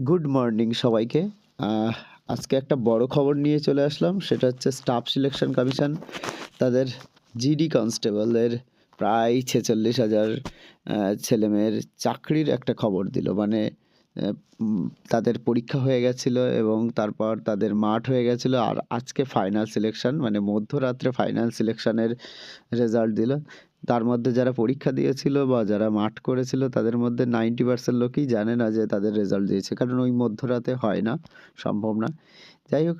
Good morning সবাইকে। আহ আজকে একটা বড় খবর নিয়ে চলে আসলাম। সেটা হচ্ছে স্টাফ সিলেকশন কমিশন তাদের জিডি কনস্টেবলের প্রায় ৪৬,০০০ ছেলেমেয়ের চাকরির একটা খবর দিল। মানে আ তাদের পরীক্ষা হয়ে গেছিল এবং তারপর তাদের মাঠ হয়ে গেছিল। আর আজকে ফাইনাল সিলেকশন মানে মধ্যরাত্রে ফাইনাল সিলেকশনের রেজাল্ট দিল। তার মধ্যে যারা পরীক্ষা দিয়েছিল বা যারা মাঠ করেছিল তাদের মধ্যে 90% লোকই জানে না যে তাদের রেজাল্ট দিয়েছে। কারণ ওই মধ্যরাতে হয় না, সম্ভব না। যাই হোক,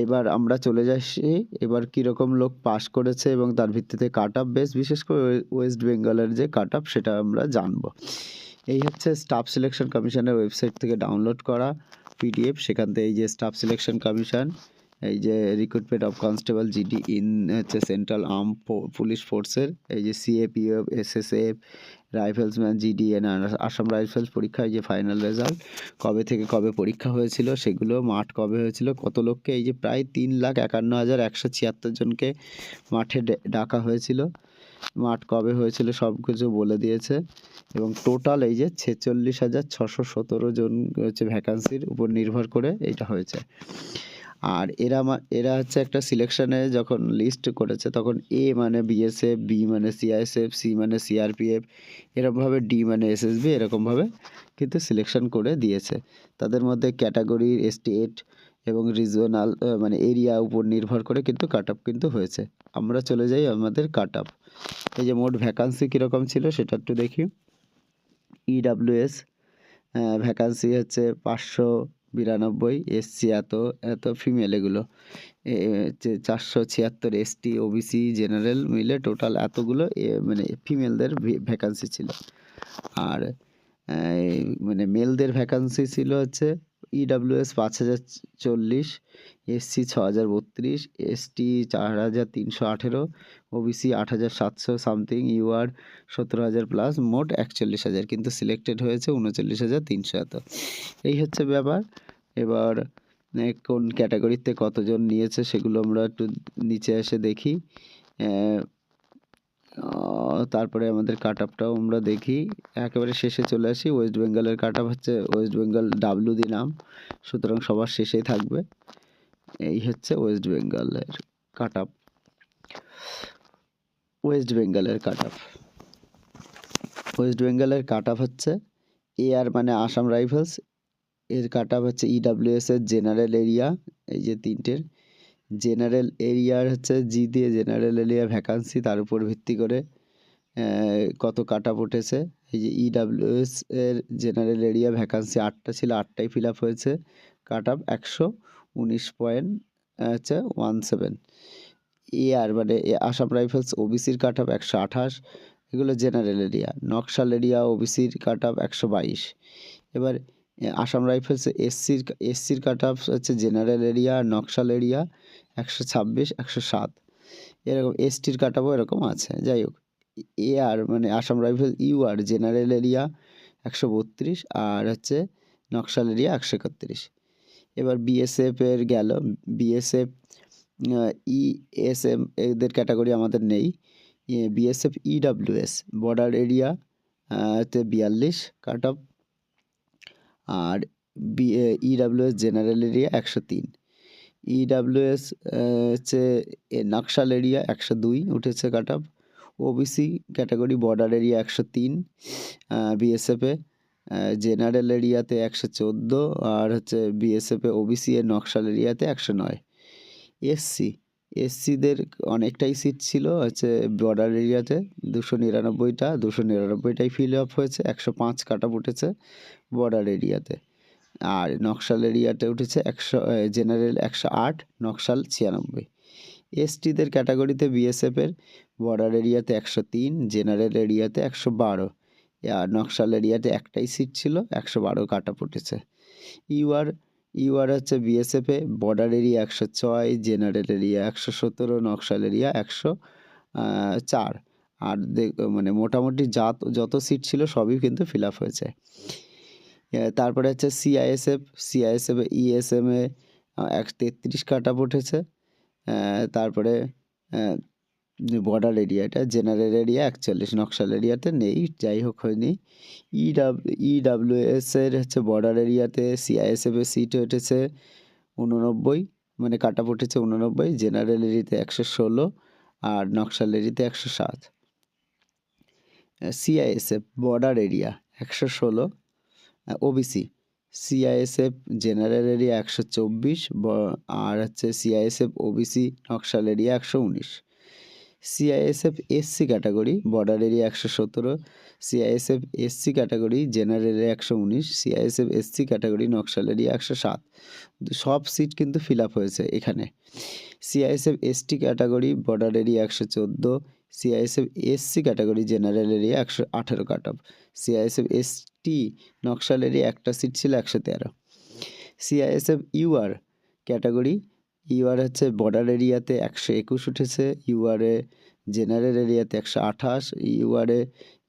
এবার আমরা চলে যাচ্ছি এবার কীরকম লোক পাস করেছে এবং তার ভিত্তিতে কাট অফ বেস বিশেষ করে ওয়েস্ট বেঙ্গলের যে কাট অফ সেটা আমরা জানবো। এই হচ্ছে স্টাফ সিলেকশন কমিশনের ওয়েবসাইট থেকে ডাউনলোড করা পিডিএফ। সেখান থেকে এই যে স্টাফ সিলেকশন কমিশন, এই যে recruitment of constable GD in হচ্ছে সেন্ট্রাল আর্ম পুলিশ ফোর্সের এই যে CAPF SSF rifleman GD and Assam Rifles পরীক্ষায় যে ফাইনাল রেজাল্ট কবে থেকে কবে পরীক্ষা হয়েছিল সেগুলো, মাঠ কবে হয়েছিল, কত লোককে, এই যে প্রায় ৩,৫১,১৭৬ জনকে মাঠে ডাকা হয়েছিল, মাঠ কবে হয়েছিল সব কিছু বলে দিয়েছে। এবং টোটাল এই যে ৪৬,৬১৭ জন হচ্ছে ভ্যাকান্সির উপর নির্ভর করে এইটা হয়েছে। আর এরা হচ্ছে একটা সিলেকশনে যখন লিস্ট করেছে তখন এ মানে বিএসএফ, বি মানে সিআইএসএফ, সি মানে সিআরপিএফ, এরকমভাবে ডি মানে এসএসবি, এরকমভাবে কিন্তু সিলেকশন করে দিয়েছে। তাদের মধ্যে ক্যাটাগরি, স্টেট এবং রিজিওনাল মানে এরিয়া উপর নির্ভর করে কিন্তু কাট অফ কিন্তু হয়েছে। আমরা চলে যাই আমাদের কাট অফ। এই যে মোট ভ্যাকান্সি কীরকম ছিল সেটা একটু দেখি। ইডাব্লিউএস ভ্যাকান্সি হচ্ছে 592, এসসি এত ফিমেল এগুলো হচ্ছে 476, এসটি ওবিসি জেনারেল মিলে টোটাল এতগুলো মানে ফিমেলদের ভ্যাকান্সি ছিল। আর মানে মেলদের ভ্যাকান্সি ছিল হচ্ছে EWS 5,040, SC 6,032, ST 4,318, OBC 8,700 something, UR 17,000 plus, মোট 41,000, কিন্তু সিলেক্টেড হয়েছে 39,300 এত। এই হচ্ছে ব্যাপার। এবার কোন ক্যাটাগরিতে কতজন নিয়েছে সেগুলো আমরা একটু নিচে এসে দেখি। তারপরে আমাদের কাট অফটাও আমরা দেখি। একেবারে শেষে চলে আসি। ওয়েস্ট বেঙ্গলের কাট অফ হচ্ছে ওয়েস্ট বেঙ্গল ডাব্লিউ দি নাম, সুতরাং সবার শেষেই থাকবে। এই হচ্ছে ওয়েস্ট বেঙ্গলের কাট অফ। ওয়েস্ট বেঙ্গলের কাট অফ, ওয়েস্ট বেঙ্গলের কাট অফ হচ্ছে এআর মানে আসাম রাইফেলস, এর কাট অফ হচ্ছে ইডাব্লিউএস এর জেনারেল এরিয়া, এই যে তিনটের জেনারেল এরিয়ার হচ্ছে জি দিয়ে জেনারেল এরিয়া ভ্যাকান্সি, তার উপর ভিত্তি করে কত কাট অফ উঠেছে। এই যে ইডাব্লিউএস এর জেনারেল এরিয়া ভ্যাকান্সি 8টা ছিল, 8টাই ফিল আপ হয়েছে। Cut off 119.17। এআর মানে আসাম রাইফেলস ওবিসির কাট অফ 128, এগুলো জেনারেল এরিয়া। নকশাল এরিয়া ওবিসির কাট অফ 122। এবার আসাম রাইফেলস এসসির কাট অফ হচ্ছে জেনারেল এরিয়া আর নকশাল এরিয়া 126, 107, এরকম এসটির কাট অফও এরকম আছে। যাই হোক, এআর মানে Assam rifles UR general area 132 আর হচ্ছে নকশাল এরিয়া 131। এবার বিএসএফ এর গেল, বিএসএফ ইএসএম এদের ক্যাটাগরি আমাদের নেই। বিএসএফ ইডাব্লিউএস বর্ডার এরিয়া তে 42 কাট অফ, আর ইডাব্লিউএস জেনারেল এরিয়া 103। ইডাব্লিউএস হচ্ছে নকশাল এরিয়া 102 উঠেছে cut off. OBC category border area 103 বিএসএফে, জেনারেল এরিয়াতে 114 আর হচ্ছে বিএসএফে ওবিসি এর নকশাল এরিয়াতে 109। এসসিদের অনেকটাই সিট ছিল হচ্ছে বর্ডার এরিয়াতে 299টা, 299টাই ফিল আপ হয়েছে, 105 কাট অফ উঠেছে বর্ডার এরিয়াতে। আর নকশাল এরিয়াতে উঠেছে জেনারেল 108, নকশাল 96। এসটিদের ক্যাটাগরিতে বিএসএফের বর্ডার এরিয়াতে 103, জেনারেল এরিয়াতে 112 আর নকশাল এরিয়াতে একটাই সিট ছিল, 112 কাট অফ উঠেছে। ইউআর হচ্ছে বিএসএফে border area 106, general area 117, Naxal area 104। আর মানে মোটামুটি যত সিট ছিল সবই কিন্তু ফিল আপ হয়েছে। তারপরে হচ্ছে সিআইএসএফ ইএসএমে 133 কাট অফ উঠেছে। তারপরে বর্ডার এরিয়া, এটা জেনারেল এরিয়া 41, নকশাল এরিয়াতে নেই, যাই হোক হয়নি। ইডাব্লিউএস এর হচ্ছে বর্ডার এরিয়াতে সিআইএসএফ এর সিট উঠেছে 89, মানে কাট অফ উঠেছে 89, জেনারেল এরিয়াতে 116 আর নকশাল এরিয়াতে 107। CISF border area 116, OBC CISF general area 124 আর হচ্ছে CISF OBC Naxal area 119। CISF SC category border area 117, CISF SC category general area 119, CISF SC category Naxal area 107। সব সিট কিন্তু ফিল আপ হয়েছে এখানে। CISF ST category border area 114, CISF SC category general area 118 cut off. CISF ST Naxal area একটা seat ছিল 113। CISF UR category, UR হচ্ছে border এরিয়াতে 121 উঠেছে, ইউআরে general এরিয়াতে 128, ইউআরে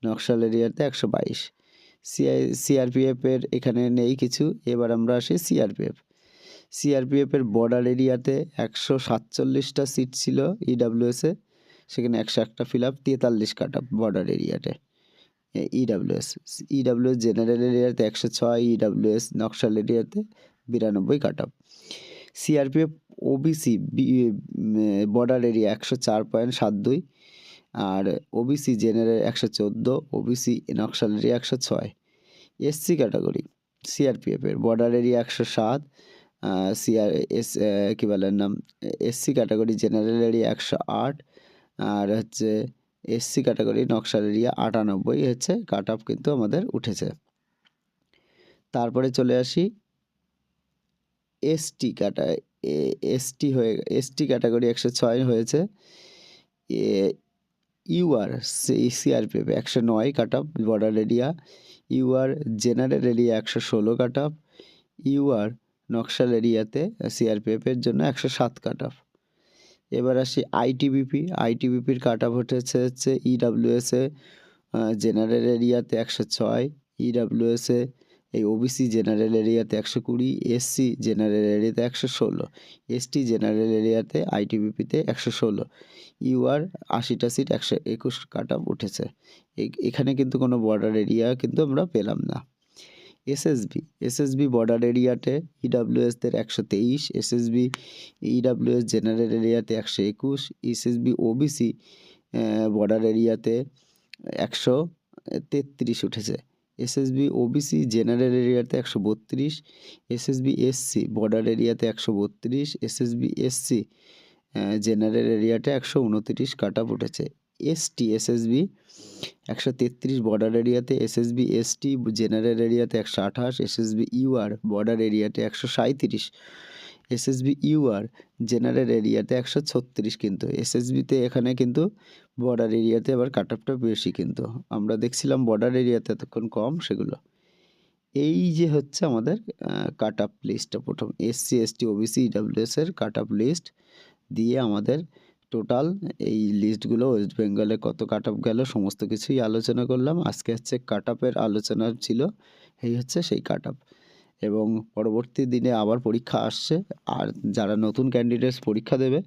নকশাল এরিয়াতে 122। সিআরপিএফের এখানে নেই কিছু। এবার আমরা আসি সিআরপিএফের বর্ডার এরিয়াতে 147টা সিট ছিল ইডাব্লিউএসে, সেখানে 101টা fill up, 43 cut up border এরিয়াতে। ইডাব্লিউএস জেনারেল এরিয়াতে 106, ইডাব্লিউএস নকশাল এরিয়াতে 92 cut up. CRPF OBC border area 104.72 আর OBC general 114, OBC Naxal area 106। SC category সিআরপিএফের বর্ডার এরিয়া 107, কী বলেন নাম, এসসি ক্যাটাগরি জেনারেল এরিয়া 108 আর হচ্ছে এসসি ক্যাটাগরি নকশাল এরিয়া 98 হচ্ছে কাট অফ কিন্তু আমাদের উঠেছে। তারপরে চলে আসি এসটি ক্যাটাগরি 106 হয়েছে। UR CRPF 109 cut off border area, UR general area 116 cut off, UR Naxal এরিয়াতে সিআরপিএফের জন্য 107 কাট অফ। এবার আসি আইটিবিপির কাট অফ হচ্ছে ইডাব্লিউএসে জেনারেল এরিয়াতে 106, ইডাব্লিউএসে এই ওবিসি জেনারেল এরিয়াতে 120, এসসি জেনারেল এরিয়াতে 116, এসটি জেনারেল এরিয়াতে আইটিবিপিতে 116, ইউআর 80টা সিট 121 কাট অফ উঠেছে। এখানে কিন্তু কোনো বর্ডার এরিয়া কিন্তু আমরা পেলাম না। এসএসবি বর্ডার এরিয়াতে ইডাব্লিউএসদের 123, এসএসবি ইডাব্লিউএস জেনারেল এরিয়াতে 121, এসএসবি ওবিসি বর্ডার এরিয়াতে 133 উঠেছে, এসএসবি ওবিসি জেনারেল এরিয়াতে 132, এসএসবি এসসি বর্ডার এরিয়াতে 132, এসএসবি এসসি জেনারেল এরিয়াতে 129 কাট অফ উঠেছে। এসএসবি 133 বর্ডার এরিয়াতে, এসএসবি এসটি জেনারেল এরিয়াতে 128, এসএসবি ইউআর বর্ডার এরিয়াতে 137, এসএসবি ইউআর জেনারেল এরিয়াতে 136। কিন্তু এসএসবিতে এখানে কিন্তু বর্ডার এরিয়াতে আবার কাট অফটা বেশি, কিন্তু আমরা দেখছিলাম বর্ডার এরিয়াতে এতক্ষণ কম সেগুলো। এই যে হচ্ছে আমাদের কাট অফ লিস্টটা, প্রথম এসসি এসটি ওবিসি ইডাব্লিউএস এর কাট অফ লিস্ট দিয়ে আমাদের টোটাল এই লিস্টগুলো ওয়েস্ট বেঙ্গলে কত কাট অফ গেল সমস্ত কিছুই আলোচনা করলাম। আজকে হচ্ছে কাট অফের আলোচনা ছিল, এই হচ্ছে সেই কাট অফ। এবং পরবর্তী দিনে আবার পরীক্ষা আসছে, আর যারা নতুন ক্যান্ডিডেটস পরীক্ষা দেবে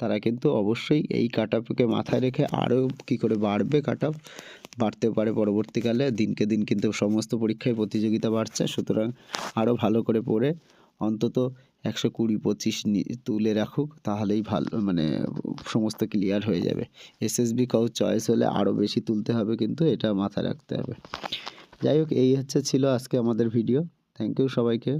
তারা কিন্তু অবশ্যই এই কাট অফকে মাথায় রেখে আরও কী করে বাড়বে, কাট অফ বাড়তে পারে পরবর্তীকালে, দিনকে দিন কিন্তু সমস্ত পরীক্ষায় প্রতিযোগিতা বাড়ছে, সুতরাং আরও ভালো করে পড়ে অন্তত 120-25 তুলে রাখুক, তাহলেই ভালো, মানে সমস্ত ক্লিয়ার হয়ে যাবে। এসএসবি কাউ চয়েস হলে আরও বেশি তুলতে হবে, কিন্তু এটা মাথায় রাখতে হবে। যাই হোক, এই ছিল আজকে আমাদের ভিডিও। থ্যাংক ইউ সবাইকে।